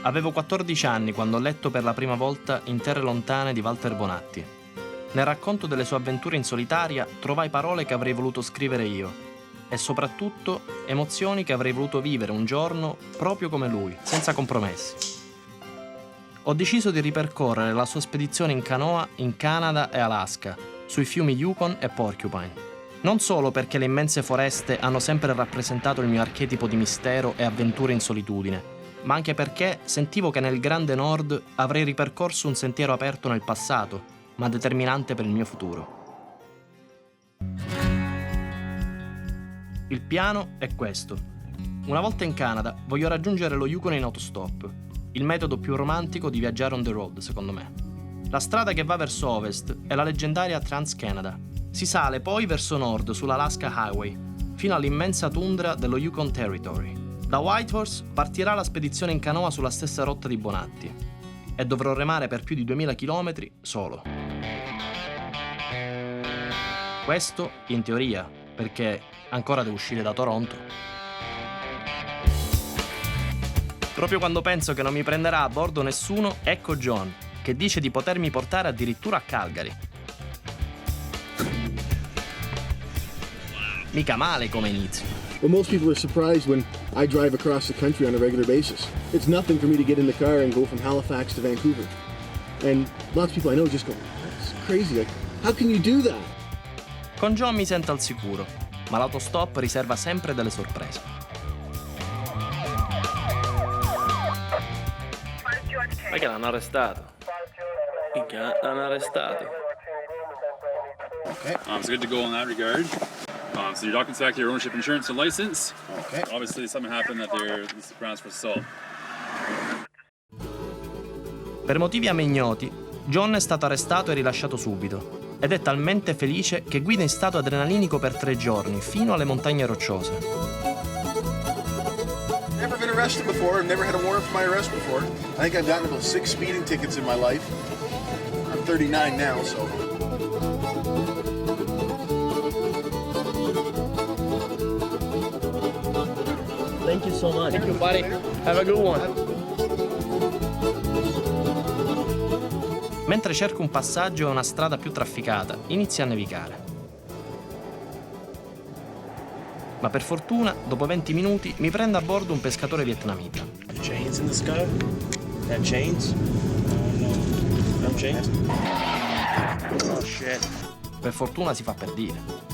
Avevo 14 anni quando ho letto per la prima volta In terre lontane di Walter Bonatti. Nel racconto delle sue avventure in solitaria trovai parole che avrei voluto scrivere io e soprattutto emozioni che avrei voluto vivere un giorno proprio come lui, senza compromessi. Ho deciso di ripercorrere la sua spedizione in canoa in Canada e Alaska, sui fiumi Yukon e Porcupine. Non solo perché le immense foreste hanno sempre rappresentato il mio archetipo di mistero e avventure in solitudine, ma anche perché sentivo che nel grande nord avrei ripercorso un sentiero aperto nel passato, ma determinante per il mio futuro. Il piano è questo. Una volta in Canada voglio raggiungere lo Yukon in autostop, il metodo più romantico di viaggiare on the road, secondo me. La strada che va verso ovest è la leggendaria Trans-Canada. Si sale poi verso nord sull'Alaska Highway, fino all'immensa tundra dello Yukon Territory. Da Whitehorse partirà la spedizione in canoa sulla stessa rotta di Bonatti e dovrò remare per più di 2000 km solo. Questo in teoria, perché ancora devo uscire da Toronto. Proprio quando penso che non mi prenderà a bordo nessuno, ecco John, che dice di potermi portare addirittura a Calgary. Mica male come inizio. Well, most people are surprised when I drive across the country on a regular basis. It's nothing for me to get in the car and go from Halifax to Vancouver. And lots of people I know just go, that's crazy, like, how can you do that? Con John mi sento al sicuro, ma l'autostop riserva sempre delle sorprese. Mica l'hanno arrestato. Mica l'hanno arrestato. Okay. It's good to go in that regard. So your documents back to your ownership, insurance, and license. Okay. Obviously, something happened that this is grounds for assault. Per motivi a me ignoti, John è stato arrestato e rilasciato subito ed è talmente felice che guida in stato adrenalinico per 3 giorni fino alle montagne rocciose. Never been arrested before. I've never had a warrant for my arrest before. I think I've gotten about 6 speeding tickets in my life. I'm 39 now, so. Thank you so much. Thank you, buddy. Have a good one. Mentre cerco un passaggio e una strada più trafficata, inizia a nevicare. Ma per fortuna, dopo 20 minuti, mi prende a bordo un pescatore vietnamita. Chains in the sky? Have chains? No. No chains? Oh shit. Per fortuna si fa per dire.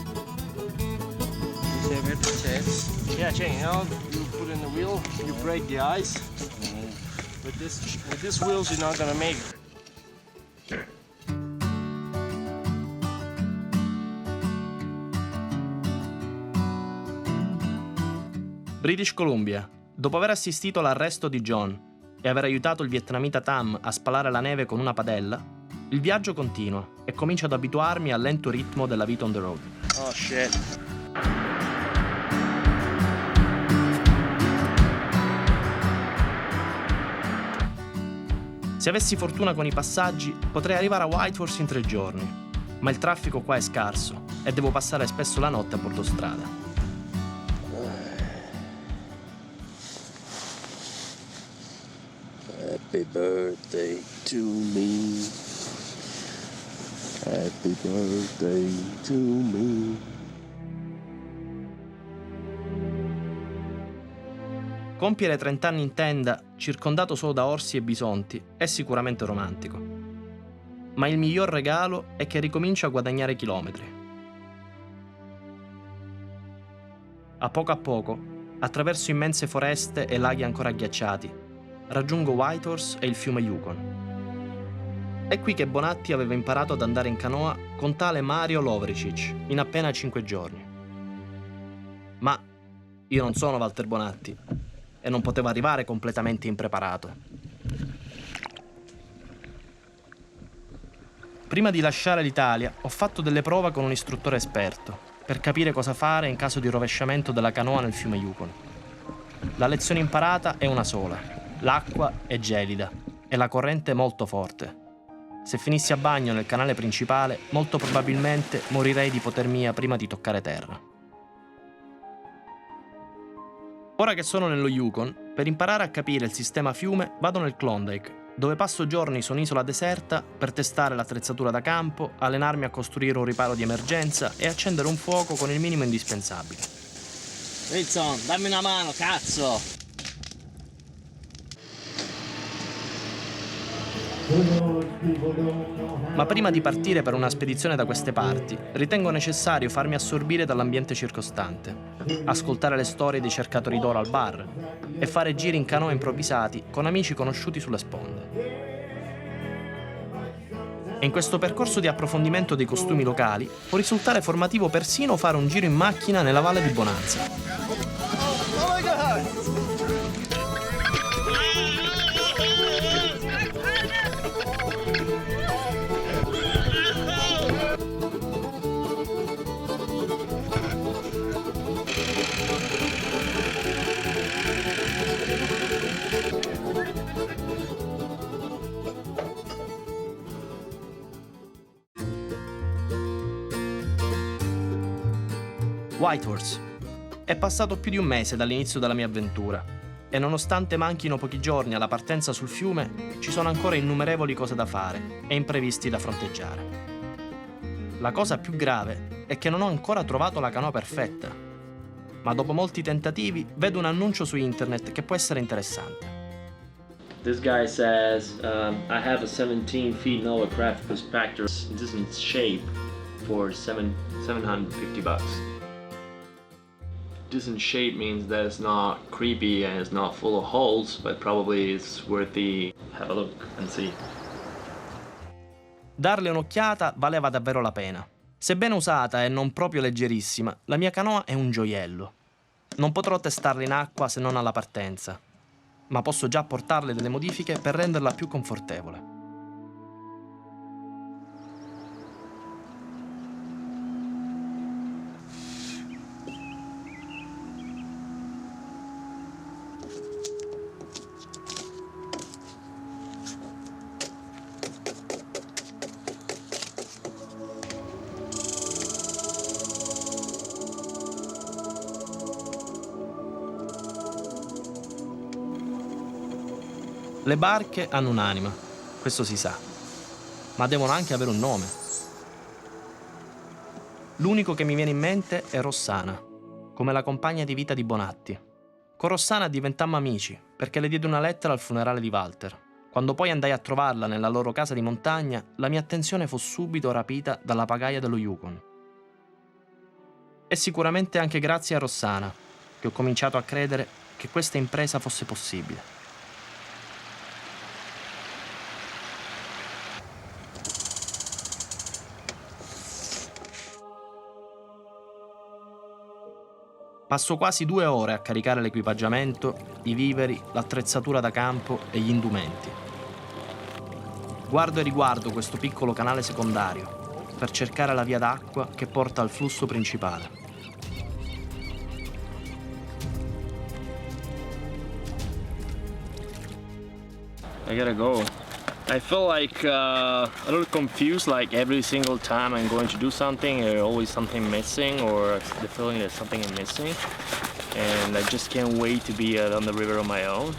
Yeah, chain. You know, you put in the wheel, you break the ice. With this wheels, you're not gonna make it. British Columbia. Dopo aver assistito all'arresto di John e aver aiutato il vietnamita Tam a spalare la neve con una padella, il viaggio continua e comincio ad abituarmi al lento ritmo della vita on the road. Oh shit. Se avessi fortuna con i passaggi, potrei arrivare a Whitehorse in 3 giorni, ma il traffico qua è scarso e devo passare spesso la notte a bordo strada. Happy birthday to me. Happy birthday to me. Compiere 30 anni in tenda, circondato solo da orsi e bisonti, è sicuramente romantico. Ma il miglior regalo è che ricomincio a guadagnare chilometri. A poco, attraverso immense foreste e laghi ancora ghiacciati, raggiungo Whitehorse e il fiume Yukon. È qui che Bonatti aveva imparato ad andare in canoa con tale Mario Lovricic in appena 5 giorni. Ma io non sono Walter Bonatti e non potevo arrivare completamente impreparato. Prima di lasciare l'Italia ho fatto delle prove con un istruttore esperto per capire cosa fare in caso di rovesciamento della canoa nel fiume Yukon. La lezione imparata è una sola: l'acqua è gelida e la corrente molto forte. Se finissi a bagno nel canale principale, molto probabilmente morirei di ipotermia prima di toccare terra. Ora che sono nello Yukon, per imparare a capire il sistema fiume vado nel Klondike, dove passo giorni su un'isola deserta per testare l'attrezzatura da campo, allenarmi a costruire un riparo di emergenza e accendere un fuoco con il minimo indispensabile. Wilson, dammi una mano, cazzo! Ma prima di partire per una spedizione da queste parti, ritengo necessario farmi assorbire dall'ambiente circostante, ascoltare le storie dei cercatori d'oro al bar e fare giri in canoa improvvisati con amici conosciuti sulle sponde. E in questo percorso di approfondimento dei costumi locali può risultare formativo persino fare un giro in macchina nella valle di Bonanza. Whitehorse. È passato più di un mese dall'inizio della mia avventura e nonostante manchino pochi giorni alla partenza sul fiume, ci sono ancora innumerevoli cose da fare e imprevisti da fronteggiare. La cosa più grave è che non ho ancora trovato la canoa perfetta, ma dopo molti tentativi vedo un annuncio su internet che può essere interessante. This guy says, I have a 17 feet NOAA craft prospector in decent shape for $750. Decent shape means that it's not creepy and it's not full of holes, but probably it's worthy. Have a look and see. Darle un'occhiata valeva davvero la pena. Sebbene usata e non proprio leggerissima, la mia canoa è un gioiello. Non potrò testarla in acqua se non alla partenza, ma posso già apportarle delle modifiche per renderla più confortevole. Le barche hanno un'anima, questo si sa, ma devono anche avere un nome. L'unico che mi viene in mente è Rossana, come la compagna di vita di Bonatti. Con Rossana diventammo amici perché le diedi una lettera al funerale di Walter. Quando poi andai a trovarla nella loro casa di montagna, la mia attenzione fu subito rapita dalla pagaia dello Yukon. È sicuramente anche grazie a Rossana che ho cominciato a credere che questa impresa fosse possibile. Passo quasi 2 ore a caricare l'equipaggiamento, i viveri, l'attrezzatura da campo e gli indumenti. Guardo e riguardo questo piccolo canale secondario per cercare la via d'acqua che porta al flusso principale. I gotta go. I feel like a little confused, like every single time I'm going to do something, there's always something missing, or the feeling that something is missing. And I just can't wait to be on the river on my own.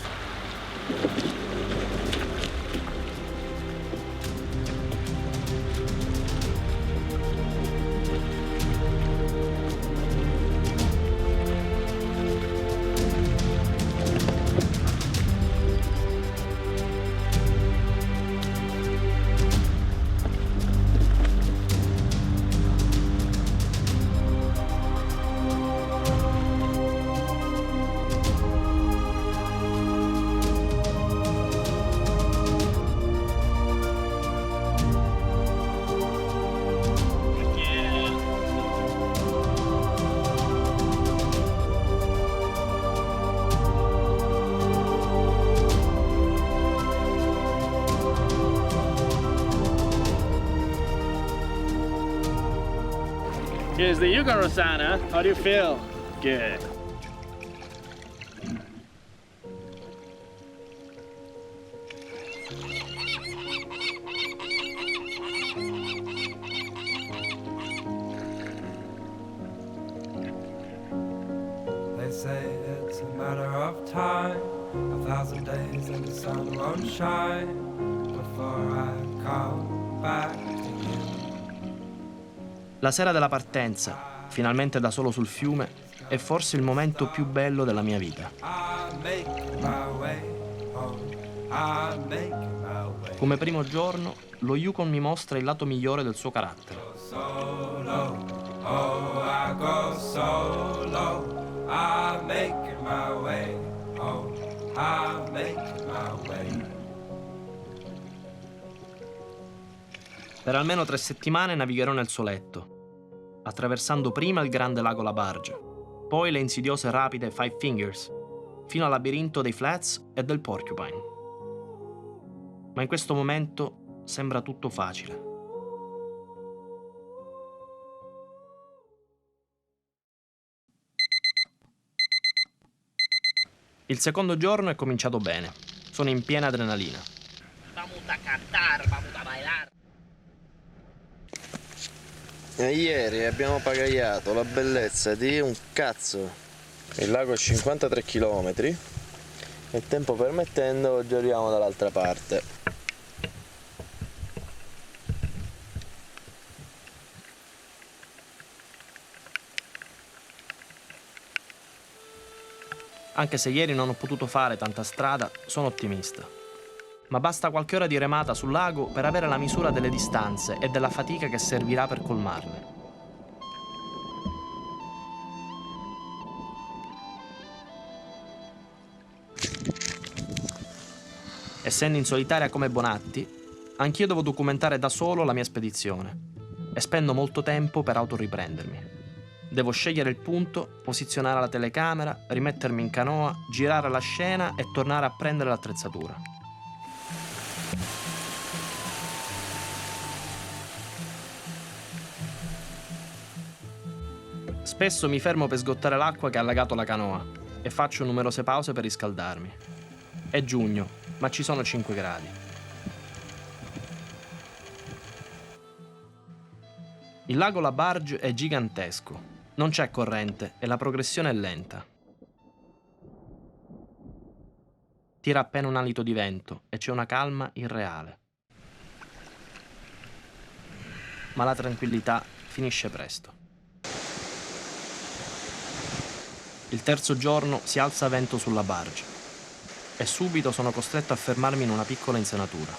Here's the Yukon, Rossana. How do you feel? Good. They say it's a matter of time, 1,000 days and the sun won't shine before I come back to you. La sera della partenza, finalmente da solo sul fiume, è forse il momento più bello della mia vita. Come primo giorno, lo Yukon mi mostra il lato migliore del suo carattere. Per almeno 3 settimane navigherò nel suo letto, attraversando prima il grande lago Labarge, poi le insidiose rapide Five Fingers, fino al labirinto dei Flats e del Porcupine. Ma in questo momento sembra tutto facile. Il secondo giorno è cominciato bene. Sono in piena adrenalina. Vamos a cantar, vamos a bailar. Ieri abbiamo pagagliato la bellezza di un cazzo. Il lago è 53 km e tempo permettendo oggi arriviamo dall'altra parte. Anche se ieri non ho potuto fare tanta strada, sono ottimista. Ma basta qualche ora di remata sul lago per avere la misura delle distanze e della fatica che servirà per colmarle. Essendo in solitaria come Bonatti, anch'io devo documentare da solo la mia spedizione e spendo molto tempo per autoriprendermi. Devo scegliere il punto, posizionare la telecamera, rimettermi in canoa, girare la scena e tornare a prendere l'attrezzatura. Spesso mi fermo per sgottare l'acqua che ha allagato la canoa e faccio numerose pause per riscaldarmi. È giugno, ma ci sono 5 gradi. Il lago Labarge è gigantesco. Non c'è corrente e la progressione è lenta. Tira appena un alito di vento e c'è una calma irreale. Ma la tranquillità finisce presto. Il terzo giorno si alza vento sulla barge e subito sono costretto a fermarmi in una piccola insenatura.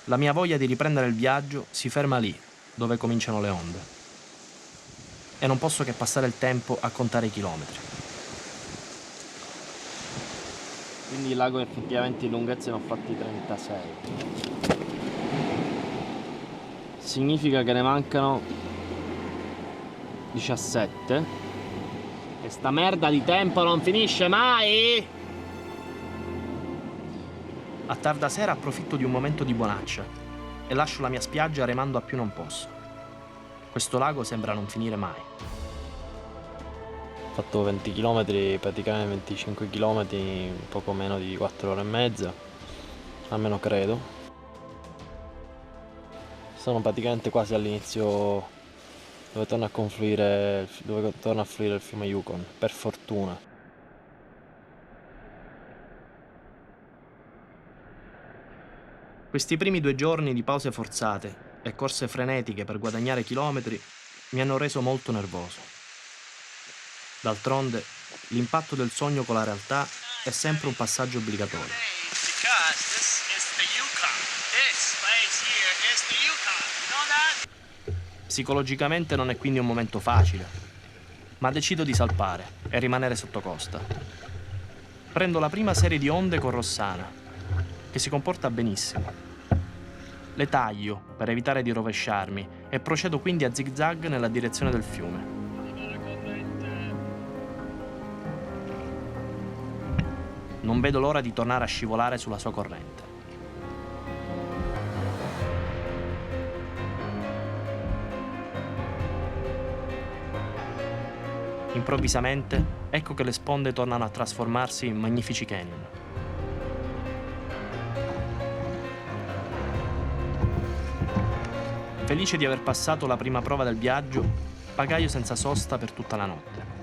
La mia voglia di riprendere il viaggio si ferma lì, dove cominciano le onde. E non posso che passare il tempo a contare i chilometri. Quindi il lago effettivamente in lunghezza ne ho fatti 36. Significa che ne mancano 17. E sta merda di tempo non finisce mai! A tarda sera approfitto di un momento di bonaccia e lascio la mia spiaggia remando a più non posso. Questo lago sembra non finire mai. Ho fatto 20 km, praticamente 25 km in poco meno di 4 ore e mezza, almeno credo. Sono praticamente quasi all'inizio dove torna a fluire il fiume Yukon, per fortuna. Questi primi 2 giorni di pause forzate e corse frenetiche per guadagnare chilometri mi hanno reso molto nervoso. D'altronde, l'impatto del sogno con la realtà è sempre un passaggio obbligatorio. Psicologicamente non è quindi un momento facile, ma decido di salpare e rimanere sotto costa. Prendo la prima serie di onde con Rossana, che si comporta benissimo. Le taglio per evitare di rovesciarmi e procedo quindi a zig-zag nella direzione del fiume. Non vedo l'ora di tornare a scivolare sulla sua corrente. Improvvisamente, ecco che le sponde tornano a trasformarsi in magnifici canyon. Felice di aver passato la prima prova del viaggio, papagaio senza sosta per tutta la notte.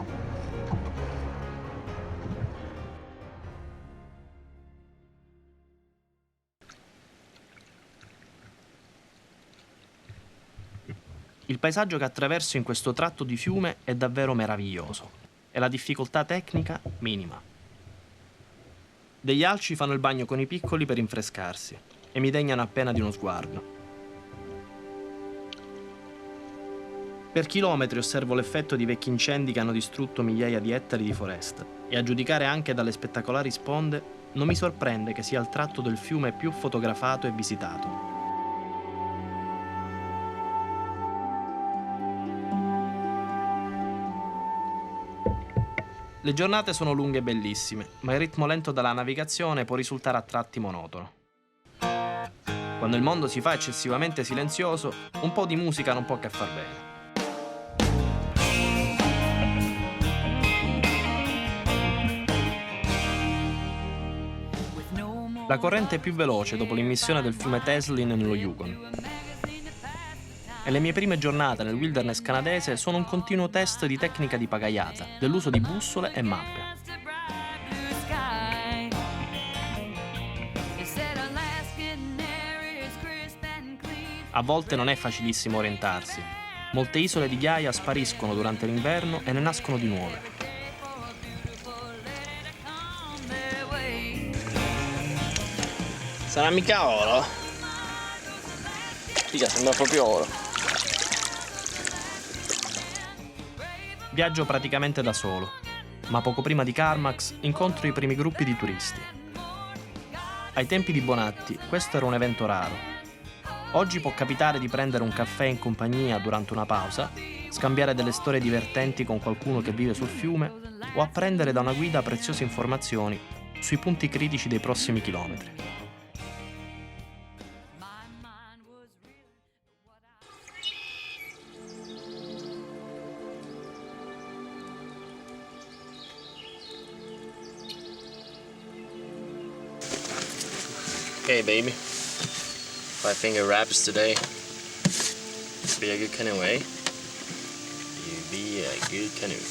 Il paesaggio che attraverso in questo tratto di fiume è davvero meraviglioso e la difficoltà tecnica minima. Degli alci fanno il bagno con i piccoli per rinfrescarsi e mi degnano appena di uno sguardo. Per chilometri osservo l'effetto di vecchi incendi che hanno distrutto migliaia di ettari di foresta e a giudicare anche dalle spettacolari sponde non mi sorprende che sia il tratto del fiume più fotografato e visitato. Le giornate sono lunghe e bellissime, ma il ritmo lento della navigazione può risultare a tratti monotono. Quando il mondo si fa eccessivamente silenzioso, un po' di musica non può che far bene. La corrente è più veloce dopo l'immissione del fiume Teslin nello Yukon. E le mie prime giornate nel wilderness canadese sono un continuo test di tecnica di pagaiata, dell'uso di bussole e mappe. A volte non è facilissimo orientarsi. Molte isole di ghiaia spariscono durante l'inverno e ne nascono di nuove. Sarà mica oro? Figa, sembra proprio oro. Viaggio praticamente da solo, ma poco prima di Carmax incontro i primi gruppi di turisti. Ai tempi di Bonatti questo era un evento raro. Oggi può capitare di prendere un caffè in compagnia durante una pausa, scambiare delle storie divertenti con qualcuno che vive sul fiume o apprendere da una guida preziose informazioni sui punti critici dei prossimi chilometri. Okay, baby. 5-finger wraps today. Be a good canoe, eh? You be a good canoe.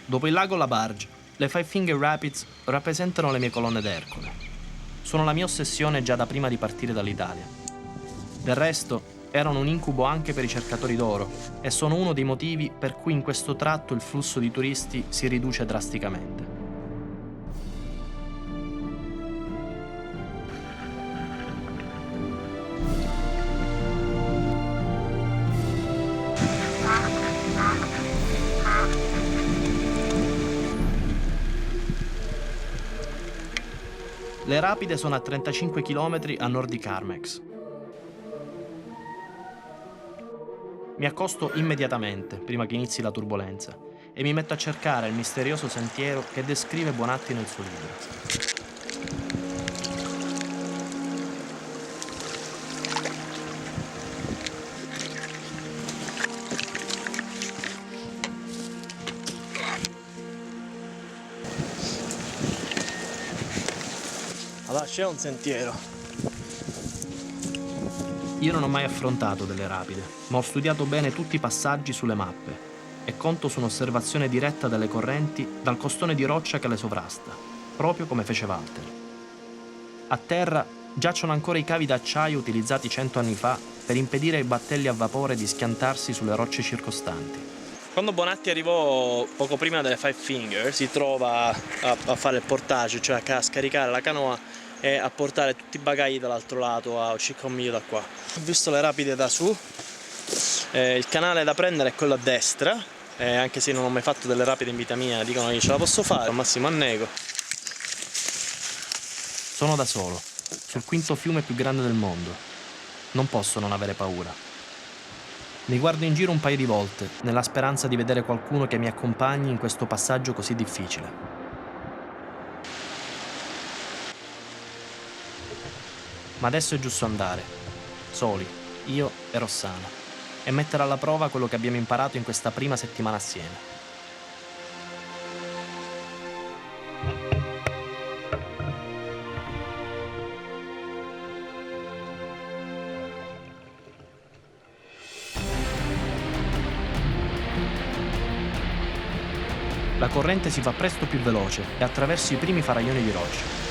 Dopo il lago La Barge, le Five Finger Rapids rappresentano le mie colonne d'Ercole. Sono la mia ossessione già da prima di partire dall'Italia. Del resto, erano un incubo anche per i cercatori d'oro e sono uno dei motivi per cui in questo tratto il flusso di turisti si riduce drasticamente. Le rapide sono a 35 km a nord di Carmex. Mi accosto immediatamente, prima che inizi la turbolenza, e mi metto a cercare il misterioso sentiero che descrive Bonatti nel suo libro. Allora c'è un sentiero. Io non ho mai affrontato delle rapide, ma ho studiato bene tutti i passaggi sulle mappe e conto su un'osservazione diretta delle correnti dal costone di roccia che le sovrasta, proprio come fece Walter. A terra giacciono ancora i cavi d'acciaio utilizzati 100 anni fa per impedire ai battelli a vapore di schiantarsi sulle rocce circostanti. Quando Bonatti arrivò poco prima delle Five Finger si trova a fare il portaggio, cioè a scaricare la canoa e a portare tutti i bagagli dall'altro lato a circa un miglio da qua. Ho visto le rapide da su, il canale da prendere è quello a destra, anche se non ho mai fatto delle rapide in vita mia, dicono che ce la posso fare, al massimo annego. Sono da solo, sul quinto fiume più grande del mondo. Non posso non avere paura. Mi guardo in giro un paio di volte, nella speranza di vedere qualcuno che mi accompagni in questo passaggio così difficile. Ma adesso è giusto andare, soli, io e Rossana, e mettere alla prova quello che abbiamo imparato in questa prima settimana assieme. La corrente si fa presto più veloce e attraverso i primi faraglioni di roccia.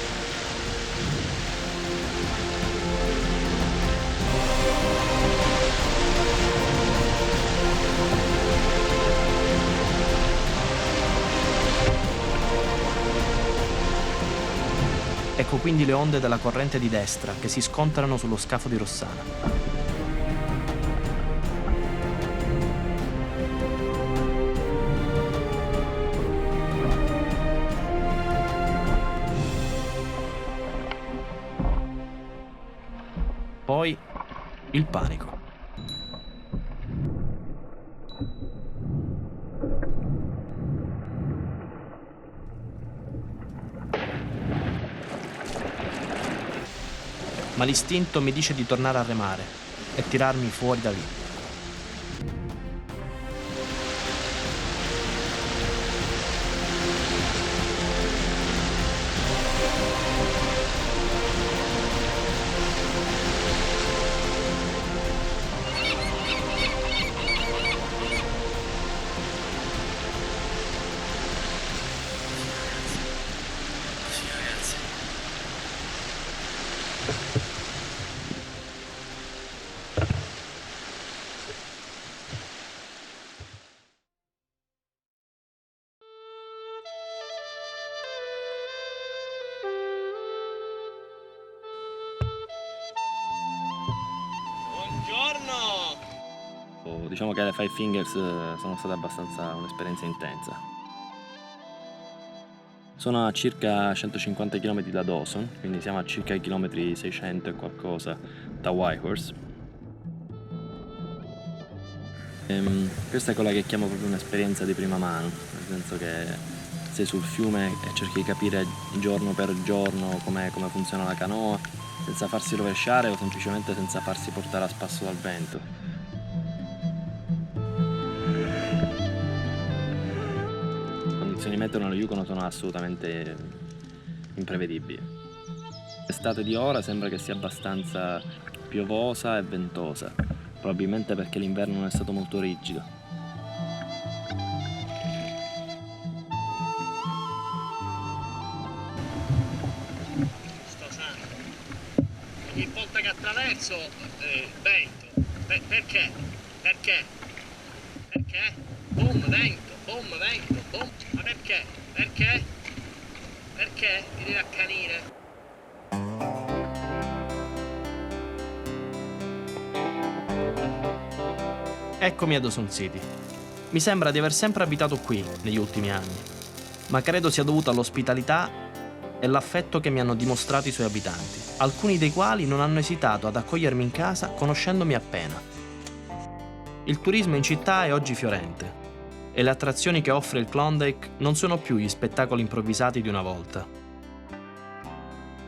Ecco quindi le onde della corrente di destra che si scontrano sullo scafo di Rossana. Poi il panico. Ma l'istinto mi dice di tornare a remare e tirarmi fuori da lì. Diciamo che le Five Fingers sono state abbastanza un'esperienza intensa. Sono a circa 150 km da Dawson, quindi siamo a circa i chilometri 600 e qualcosa da Whitehorse. Questa è quella che chiamo proprio un'esperienza di prima mano, nel senso che sei sul fiume e cerchi di capire giorno per giorno come funziona la canoa, senza farsi rovesciare o semplicemente senza farsi portare a spasso dal vento. Le condizioni meteo nello Yukon sono assolutamente imprevedibili. L'estate di ora sembra che sia abbastanza piovosa e ventosa, probabilmente perché l'inverno non è stato molto rigido. Sto santo. Ogni volta che attraverso vento. Perché? Perché? Perché? Boom, vento, boom, vento, boom. Ma perché? Perché? Perché mi devi accanire? Eccomi a Dawson City. Mi sembra di aver sempre abitato qui negli ultimi anni, ma credo sia dovuto all'ospitalità e l'affetto che mi hanno dimostrato i suoi abitanti, alcuni dei quali non hanno esitato ad accogliermi in casa conoscendomi appena. Il turismo in città è oggi fiorente e le attrazioni che offre il Klondike non sono più gli spettacoli improvvisati di una volta.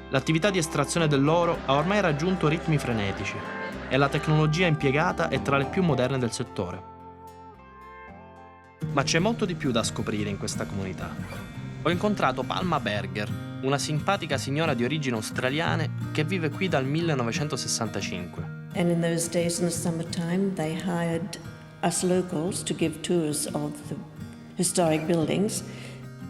L'attività di estrazione dell'oro ha ormai raggiunto ritmi frenetici e la tecnologia impiegata è tra le più moderne del settore. Ma c'è molto di più da scoprire in questa comunità. Ho incontrato Palma Berger, una simpatica signora di origini australiane che vive qui dal 1965. And in those days in the summertime, they hired us locals to give tours of the historic buildings,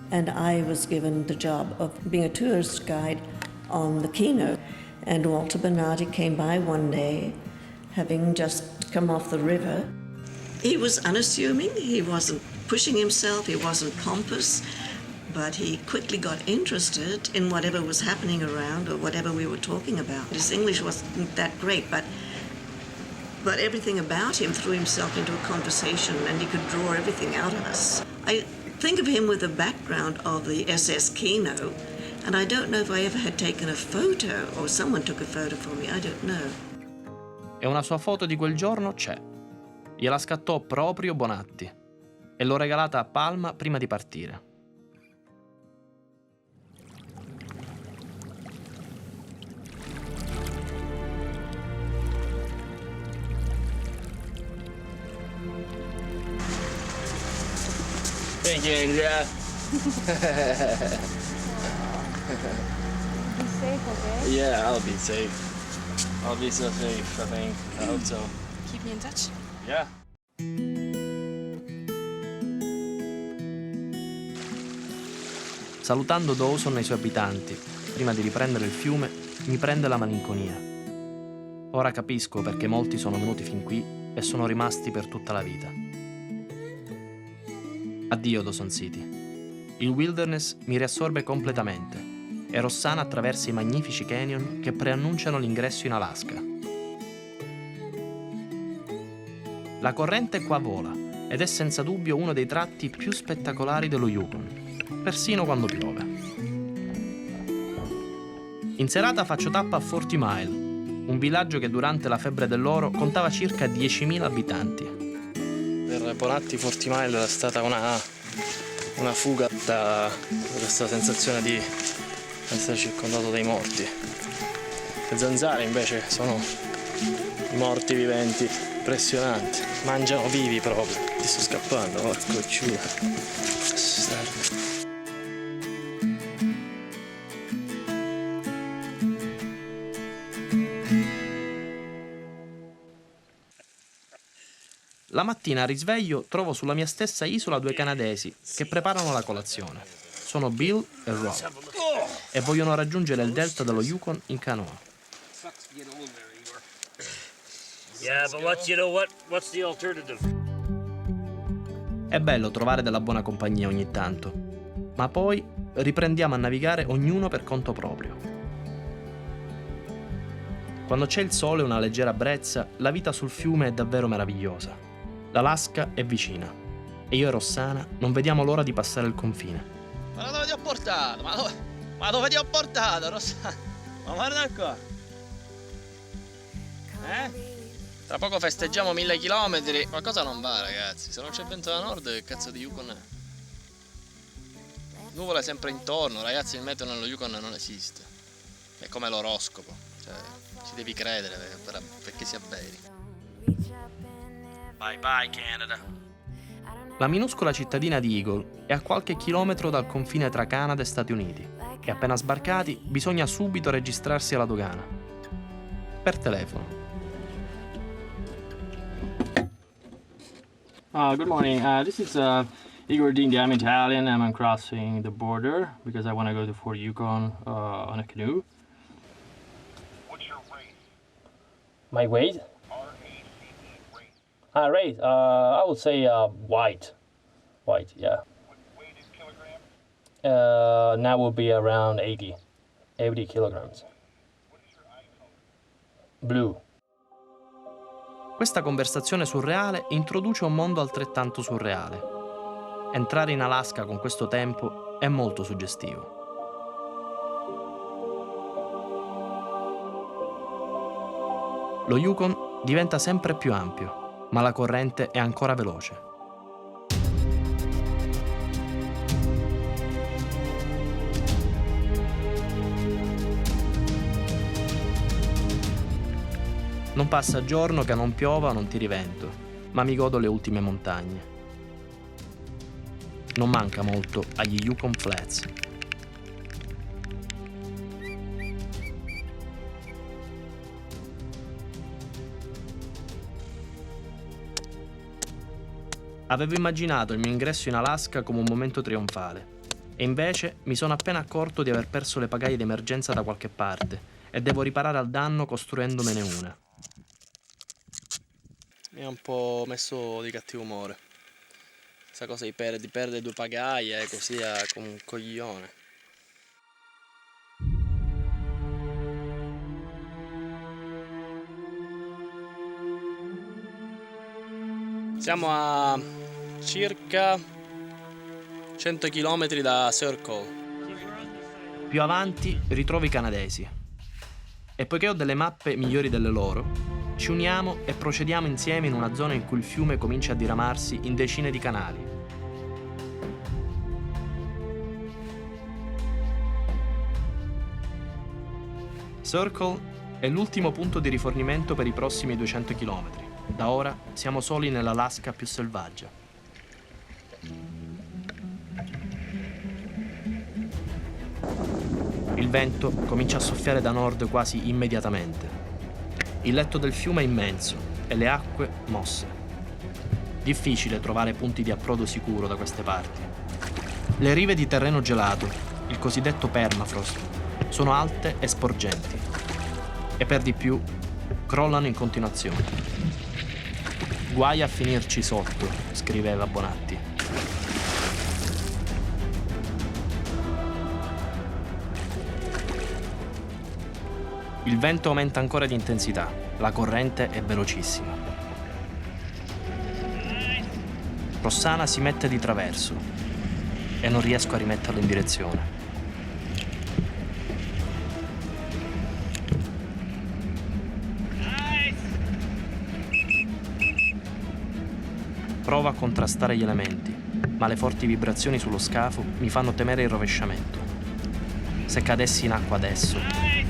and I was given the job of being a tourist guide on the Kino. And Walter Bernardi came by one day, having just come off the river. He was unassuming, he wasn't pushing himself, he wasn't pompous, but he quickly got interested in whatever was happening around or whatever we were talking about. His English wasn't that great, but everything about him threw himself into a conversation and he could draw everything out of us. I think of him with the background of the SS Kino, and I don't know if I ever had taken a photo or someone took a photo for me, I don't know. E una sua foto di quel giorno c'è. Gliela scattò proprio Bonatti e l'ho regalata a Palma prima di partire. Thank you, Andrea. Be safe, okay? Yeah, I'll be safe. I'll be so safe, I think. I hope so. Keep me in touch. Yeah. Salutando Dawson e i suoi abitanti, prima di riprendere il fiume, mi prende la malinconia. Ora capisco perché molti sono venuti fin qui e sono rimasti per tutta la vita. Addio Dawson City. Il wilderness mi riassorbe completamente e Rossana attraversa i magnifici canyon che preannunciano l'ingresso in Alaska. La corrente qua vola ed è senza dubbio uno dei tratti più spettacolari dello Yukon, persino quando piove. In serata faccio tappa a 40 Mile, un villaggio che durante la febbre dell'oro contava circa 10.000 abitanti. Per Bonatti 40 Mile è stata una fuga da questa sensazione di essere circondato dai morti. Le zanzare invece sono i morti viventi, impressionanti, mangiano vivi proprio. Ti sto scappando, porco ciulo. La mattina a risveglio trovo sulla mia stessa isola 2 canadesi che preparano la colazione. Sono Bill e Rob e vogliono raggiungere il delta dello Yukon in canoa. Yeah, but what's the alternative? È bello trovare della buona compagnia ogni tanto, ma poi riprendiamo a navigare ognuno per conto proprio. Quando c'è il sole e una leggera brezza, la vita sul fiume è davvero meravigliosa. L'Alaska è vicina e io e Rossana non vediamo l'ora di passare il confine. Ma dove ti ho portato? Ma dove ti ho portato, Rossana? Ma guarda qua. Tra poco festeggiamo 1000 chilometri. Qualcosa non va, ragazzi. Se non c'è vento da nord, che cazzo di Yukon è? Nuvole sempre intorno, ragazzi. Il meteo nello Yukon non esiste. È come l'oroscopo. Cioè, ci devi credere perché sia veri. Bye bye Canada. La minuscola cittadina di Eagle è a qualche chilometro dal confine tra Canada e Stati Uniti e appena sbarcati bisogna subito registrarsi alla dogana. Per telefono. Good morning. This is Igor Dean. I'm Italian. I'm crossing the border because I want to go to Fort Yukon on a canoe. What's your race? My weight? R-A-C-E, race. Race. I would say white. White, yeah. What weight in kilograms? Now will be around 80 kilograms. What is your eye color? Blue. Questa conversazione surreale introduce un mondo altrettanto surreale. Entrare in Alaska con questo tempo è molto suggestivo. Lo Yukon diventa sempre più ampio, ma la corrente è ancora veloce. Non passa giorno che non piova o non tiri vento, ma mi godo le ultime montagne. Non manca molto agli Yukon Flats. Avevo immaginato il mio ingresso in Alaska come un momento trionfale, e invece mi sono appena accorto di aver perso le pagaie di emergenza da qualche parte e devo riparare al danno costruendomene una. Mi ha un po' messo di cattivo umore. Questa cosa di perdere 2 pagaie così come un coglione. Siamo a circa 100 km da Circle. Più avanti ritrovo i canadesi. E poiché ho delle mappe migliori delle loro, ci uniamo e procediamo insieme in una zona in cui il fiume comincia a diramarsi in decine di canali. Circle è l'ultimo punto di rifornimento per i prossimi 200 km. Da ora siamo soli nell'Alaska più selvaggia. Il vento comincia a soffiare da nord quasi immediatamente. Il letto del fiume è immenso e le acque mosse. Difficile trovare punti di approdo sicuro da queste parti. Le rive di terreno gelato il cosiddetto permafrost, sono alte e sporgenti e per di più crollano in continuazione. Guai a finirci sotto, scriveva Bonatti. Il vento aumenta ancora di intensità, la corrente è velocissima. Rossana si mette di traverso e non riesco a rimetterlo in direzione. Provo a contrastare gli elementi, ma le forti vibrazioni sullo scafo mi fanno temere il rovesciamento. Se cadessi in acqua adesso,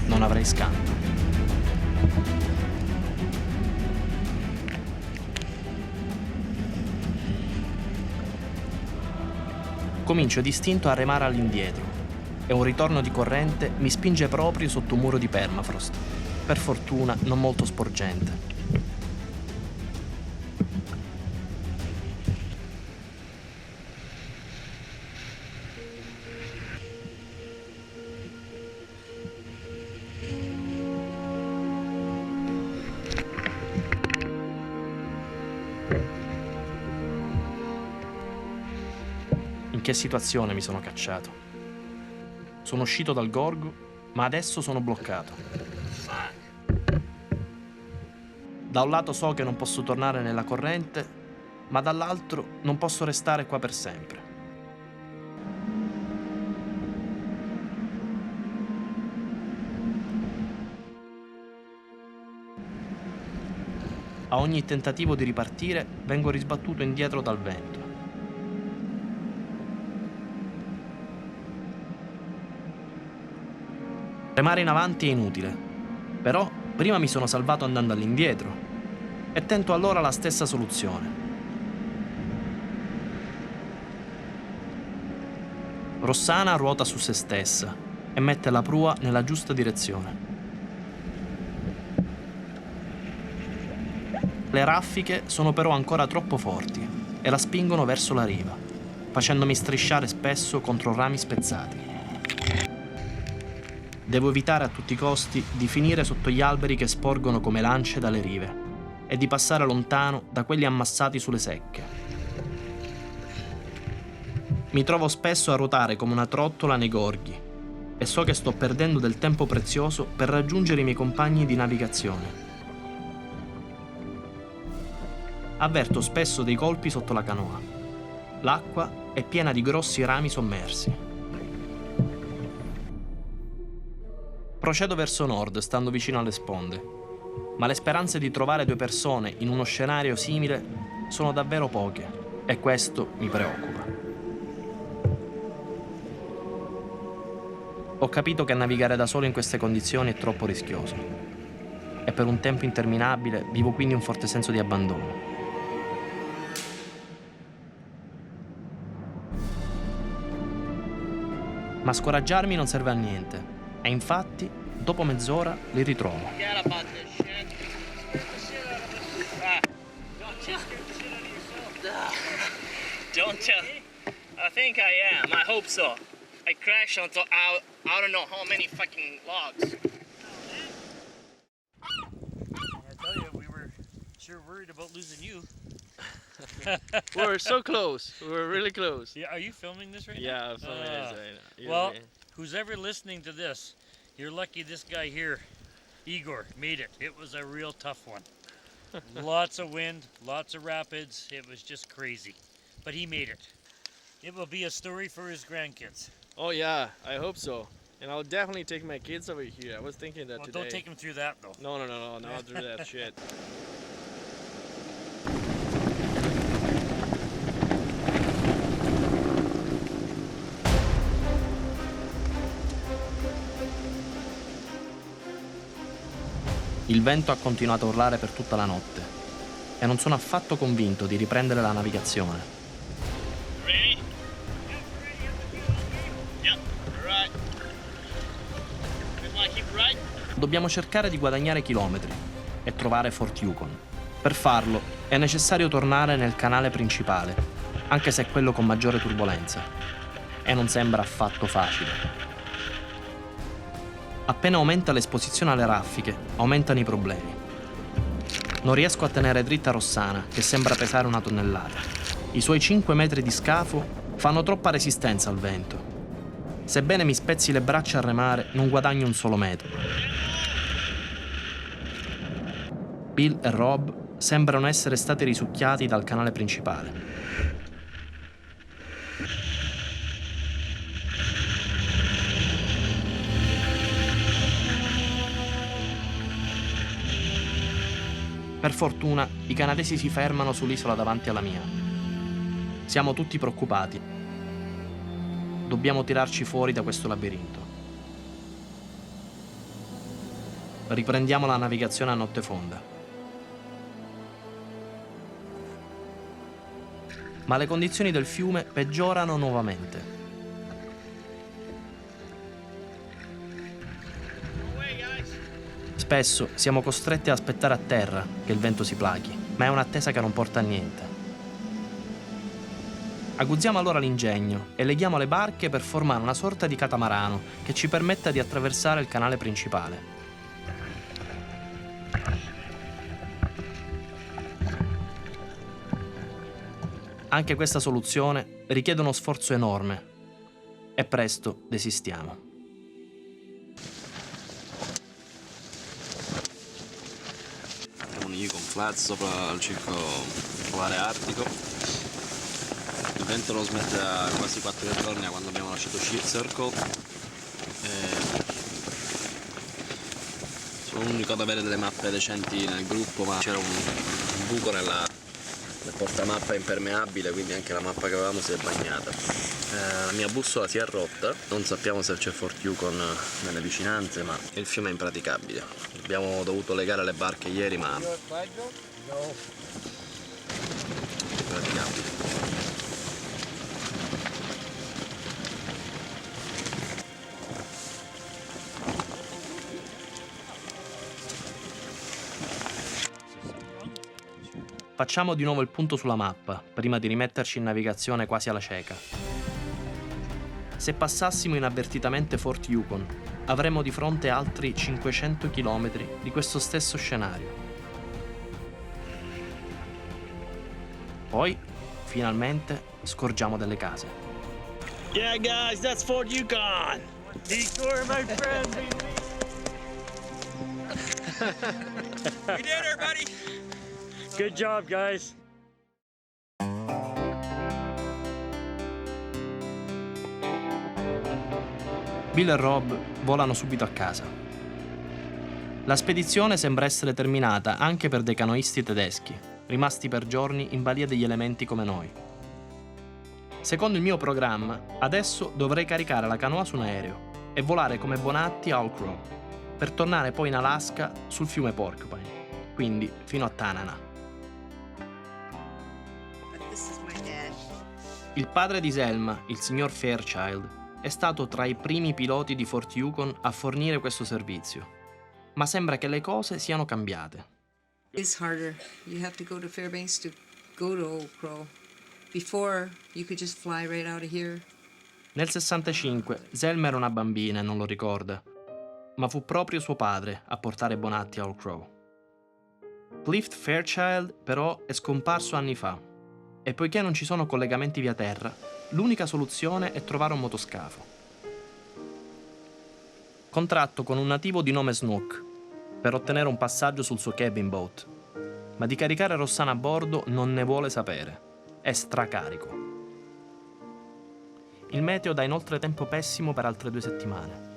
non avrei scampo. Comincio d'istinto a remare all'indietro e un ritorno di corrente mi spinge proprio sotto un muro di permafrost, per fortuna non molto sporgente. In che situazione mi sono cacciato? Sono uscito dal gorgo, ma adesso sono bloccato. Da un lato so che non posso tornare nella corrente, ma dall'altro non posso restare qua per sempre. A ogni tentativo di ripartire vengo risbattuto indietro dal vento. Remare in avanti è inutile, però prima mi sono salvato andando all'indietro e tento allora la stessa soluzione. Rossana ruota su se stessa e mette la prua nella giusta direzione. Le raffiche sono però ancora troppo forti e la spingono verso la riva, facendomi strisciare spesso contro rami spezzati. Devo evitare a tutti i costi di finire sotto gli alberi che sporgono come lance dalle rive e di passare lontano da quelli ammassati sulle secche. Mi trovo spesso a ruotare come una trottola nei gorghi e so che sto perdendo del tempo prezioso per raggiungere i miei compagni di navigazione. Avverto spesso dei colpi sotto la canoa. L'acqua è piena di grossi rami sommersi. Procedo verso nord, stando vicino alle sponde, ma le speranze di trovare due persone in uno scenario simile sono davvero poche e questo mi preoccupa. Ho capito che navigare da solo in queste condizioni è troppo rischioso e per un tempo interminabile vivo quindi un forte senso di abbandono. Ma scoraggiarmi non serve a niente. E infatti, dopo mezz'ora, li ritrovo. Don't tell. I think I am. I hope so. I crashed onto I don't know how many fucking logs. I tell you, we were sure worried about losing you. We were so close. We were really close. Yeah, are you filming this right now? Yeah, I'm filming this right now. Well, who's ever listening to this, you're lucky this guy here, Igor, made it. It was a real tough one. Lots of wind, lots of rapids. It was just crazy. But he made it. It will be a story for his grandkids. Oh yeah, I hope so. And I'll definitely take my kids over here. I was thinking that today. Don't take them through that though. No, not through that shit. Il vento ha continuato a urlare per tutta la notte e non sono affatto convinto di riprendere la navigazione. Ready? Yep, right. Keep right. Dobbiamo cercare di guadagnare chilometri e trovare Fort Yukon. Per farlo è necessario tornare nel canale principale, anche se è quello con maggiore turbolenza. e non sembra affatto facile. Appena aumenta l'esposizione alle raffiche, aumentano i problemi. Non riesco a tenere dritta Rossana, che sembra pesare 1 tonnellata. I suoi 5 metri di scafo fanno troppa resistenza al vento. Sebbene mi spezzi le braccia a remare, non guadagno un solo metro. Bill e Rob sembrano essere stati risucchiati dal canale principale. Per fortuna, i canadesi si fermano sull'isola davanti alla mia. Siamo tutti preoccupati. Dobbiamo tirarci fuori da questo labirinto. Riprendiamo la navigazione a notte fonda. Ma le condizioni del fiume peggiorano nuovamente. Spesso siamo costretti a aspettare a terra che il vento si plachi, ma è un'attesa che non porta a niente. Aguzziamo allora l'ingegno e leghiamo le barche per formare una sorta di catamarano che ci permetta di attraversare il canale principale. Anche questa soluzione richiede uno sforzo enorme e presto desistiamo. Con flats sopra il circo polare artico. Il vento non smette da quasi 4 giorni da quando abbiamo lasciato Sheep Circle. Sono l'unico ad avere delle mappe decenti nel gruppo, ma c'era un buco nel portamappa impermeabile, quindi anche la mappa che avevamo si è bagnata. La mia bussola si è rotta, non sappiamo se c'è Fort Yukon nelle vicinanze, ma il fiume è impraticabile. Abbiamo dovuto legare le barche ieri, ma impraticabile. Facciamo di nuovo il punto sulla mappa, prima di rimetterci in navigazione quasi alla cieca. Se passassimo inavvertitamente Fort Yukon, avremmo di fronte altri 500 km di questo stesso scenario. Poi, finalmente, scorgiamo delle case. Yeah, guys, that's Fort Yukon. Igor, my friend. We did it, buddy. Good job, guys. Bill e Rob volano subito a casa. La spedizione sembra essere terminata anche per dei canoisti tedeschi, rimasti per giorni in balia degli elementi come noi. Secondo il mio programma, adesso dovrei caricare la canoa su un aereo e volare come Bonatti a Old Crow, per tornare poi in Alaska sul fiume Porcupine, quindi fino a Tanana. Il padre di Selma, il signor Fairchild, è stato tra i primi piloti di Fort Yukon a fornire questo servizio, ma sembra che le cose siano cambiate. It's harder. You have to go to Fairbanks to go to Old Crow. Before, you could just fly right out of here. Nel 65 Selma era una bambina e non lo ricorda, ma fu proprio suo padre a portare Bonatti a Old Crow. Clift Fairchild però è scomparso anni fa e poiché non ci sono collegamenti via terra, l'unica soluzione è trovare un motoscafo. Contratto con un nativo di nome Snook per ottenere un passaggio sul suo cabin boat, ma di caricare Rossana a bordo non ne vuole sapere. È stracarico. Il meteo dà inoltre tempo pessimo per altre 2 settimane.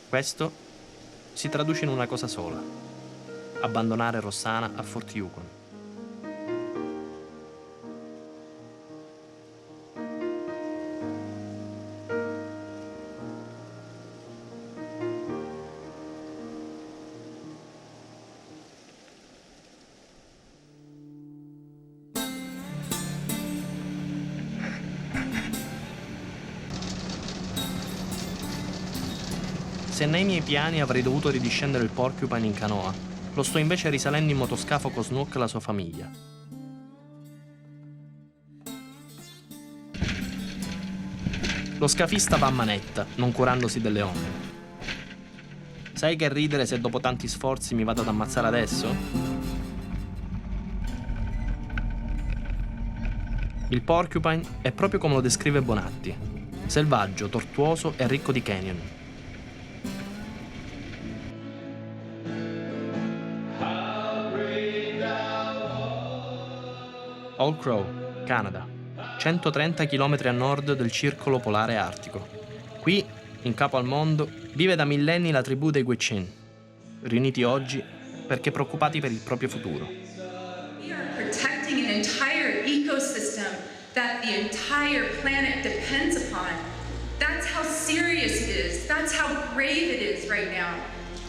Questo si traduce in una cosa sola: abbandonare Rossana a Fort Yukon. Se nei miei piani avrei dovuto ridiscendere il Porcupine in canoa, lo sto invece risalendo in motoscafo con Snook e la sua famiglia. Lo scafista va a manetta, non curandosi delle onde. Sai che ridere se dopo tanti sforzi mi vado ad ammazzare adesso? Il Porcupine è proprio come lo descrive Bonatti: selvaggio, tortuoso e ricco di canyon. Old Crow, Canada, 130 km a nord del circolo polare artico. Qui, in capo al mondo, vive da millenni la tribù dei Gwich'in, riuniti oggi perché preoccupati per il proprio futuro. We are protecting an entire ecosystem that the entire planet depends upon. That's how serious it is. That's how grave it is right now.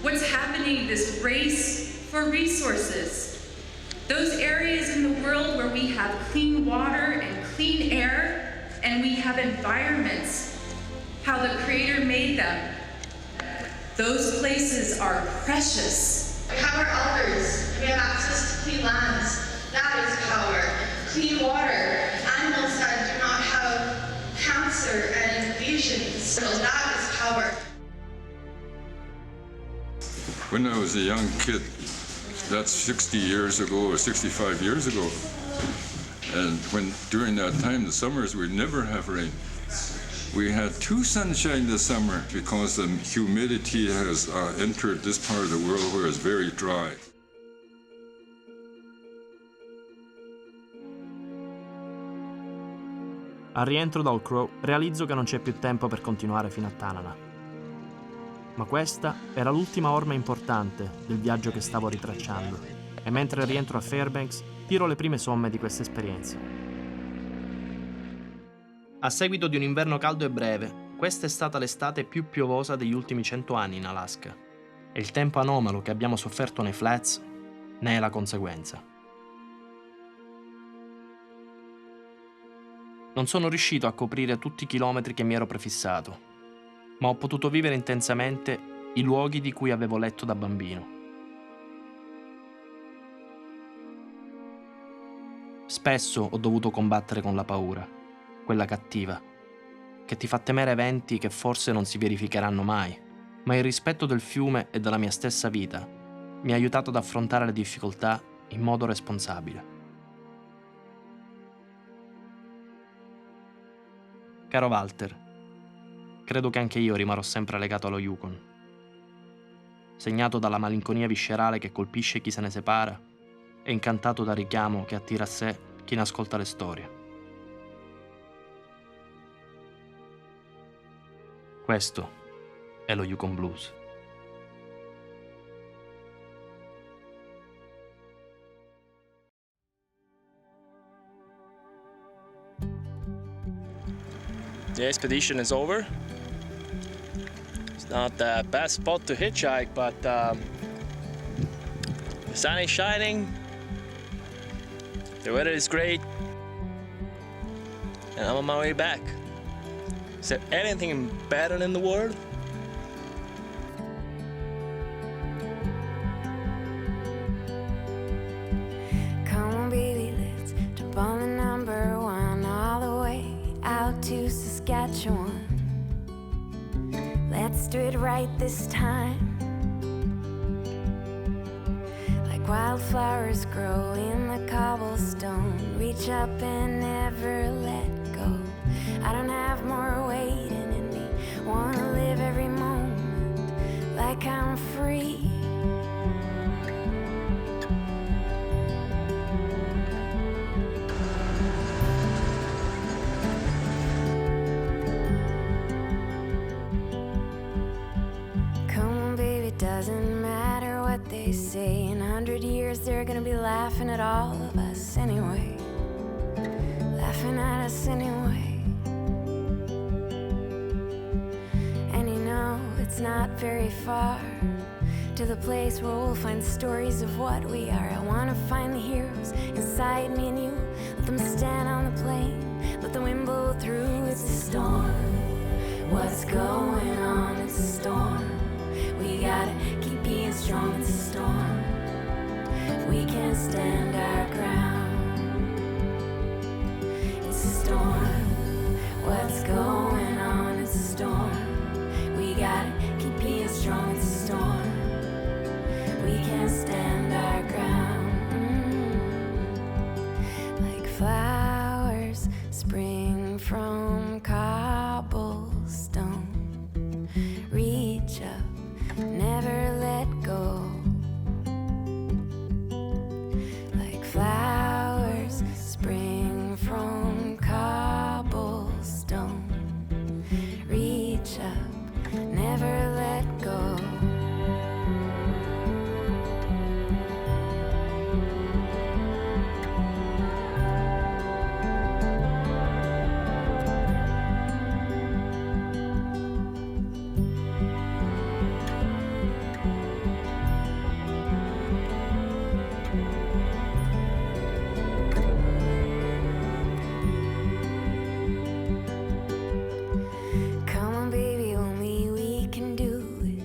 What's happening, this race for resources. Those areas in the world where we have clean water and clean air, and we have environments, how the Creator made them. Those places are precious. We have our elders. We have access to clean lands. That is power. Clean water. Animals that do not have cancer and invasions. So that is power. When I was a young kid, that's 60 years ago or 65 years ago. And during that time, the summers, we'd never have rain. We had 2 sunshine this summer because the humidity has entered this part of the world where it's very dry. Al rientro da Old Crow realizzo che non c'è più tempo per continuare fino a Tanana. Ma questa era l'ultima orma importante del viaggio che stavo ritracciando, e mentre rientro a Fairbanks tiro le prime somme di questa esperienza. A seguito di un inverno caldo e breve, questa è stata l'estate più piovosa degli ultimi 100 anni in Alaska, e il tempo anomalo che abbiamo sofferto nei flats ne è la conseguenza. Non sono riuscito a coprire tutti i chilometri che mi ero prefissato, ma ho potuto vivere intensamente i luoghi di cui avevo letto da bambino. Spesso ho dovuto combattere con la paura, quella cattiva, che ti fa temere eventi che forse non si verificheranno mai, ma il rispetto del fiume e della mia stessa vita mi ha aiutato ad affrontare le difficoltà in modo responsabile. Caro Walter, credo che anche io rimarrò sempre legato allo Yukon, segnato dalla malinconia viscerale che colpisce chi se ne separa e incantato dal richiamo che attira a sé chi ne ascolta le storie. Questo è lo Yukon Blues. The expedition is over. It's not the best spot to hitchhike, but the sun is shining, the weather is great, and I'm on my way back. Is there anything better in the world? Come on, baby, let's jump on the number 1 all the way out to Saskatchewan. Let's do it right this time. Like wildflowers grow in the cobblestone, reach up and never let go. I don't have more waiting in me, wanna live every moment like I'm free. Doesn't matter what they say, in 100 years they're gonna be laughing at all of us anyway. Laughing at us anyway. And you know, it's not very far to the place where we'll find stories of what we are. I wanna find the heroes inside me and you. Let them stand on the plain, let the wind blow through. It's a storm. What's going on? It's a storm. We gotta keep being strong, it's a storm. We can't stand our ground. It's a storm. What's going on? gonna stand our ground. Like flowers spring from cobblestone. Reach up, never let go. Like flowers spring from cobblestone. Reach up, never let go. Come on, baby, only we can do it.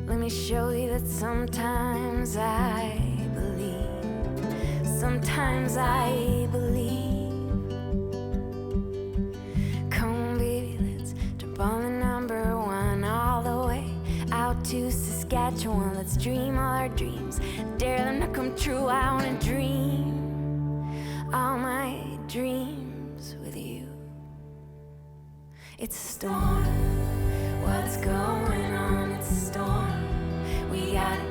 Let me show you that sometimes I believe. Sometimes I believe. Come on, baby, let's jump on the number one all the way out to Saskatchewan. Let's dream all our dreams. Dare them to come true. I wanna dream all my dreams with you. It's a storm. What's going on? It's a storm. We gotta